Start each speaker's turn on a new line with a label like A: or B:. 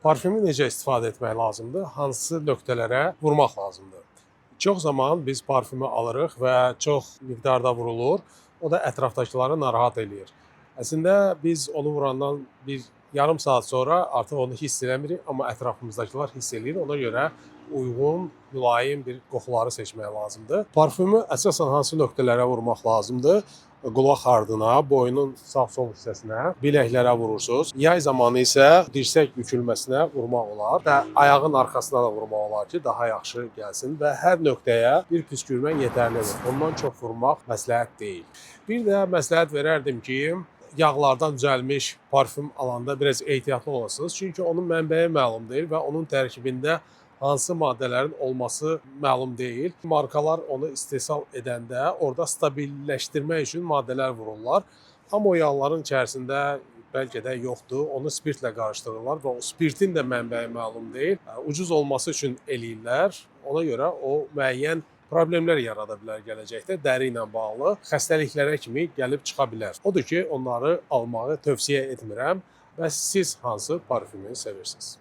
A: Parfümü necə istifadə etmək lazımdır? Hansı nöqtələrə vurmaq lazımdır? Çox zaman biz parfümü alırıq və çox miqdarda vurulur. O da ətrafdakıları narahat eləyir. Əslində biz onu vurandan bir yarım saat sonra artıq onu hiss eləmirik, amma ətrafımızdakılar hiss eləyir. Ona görə uyğun, mülayim bir qoxuları seçmək lazımdır. Parfümü əsasən hansı nöqtələrə vurmaq lazımdır? Qulaq ardına, boynun sağ-sol hissəsinə, biləklərə vurursunuz. Yay zamanı isə dirsək bükülməsinə vurmaq olar və ayağın arxasına da vurmaq olar ki, daha yaxşı gəlsin və hər nöqtəyə bir püskürmə yetərlidir. Ondan çox vurmaq məsləhət deyil. Bir də məsləhət verərdim ki, yağlardan düzəlmiş parfüm alanda biraz ehtiyatlı olasınız. Çünki onun mənbəyi məlum deyil və onun tərkibində hansı maddələrin olması məlum deyil. Markalar onu istehsal edəndə orada stabilləşdirmək üçün maddələr vururlar. Amma o yağların içərisində bəlkə də yoxdur. Onu spirtlə qarışdırırlar və o spirtin də mənbəyi məlum deyil. Ucuz olması üçün eləyirlər. Ona görə o müəyyən problemlər yarada bilər gələcəkdə dəri ilə bağlı xəstəliklərə kimi gəlib çıxa bilər. Odur ki, onları almağı tövsiyə etmirəm. Və siz hansı parfümü sevirsiniz?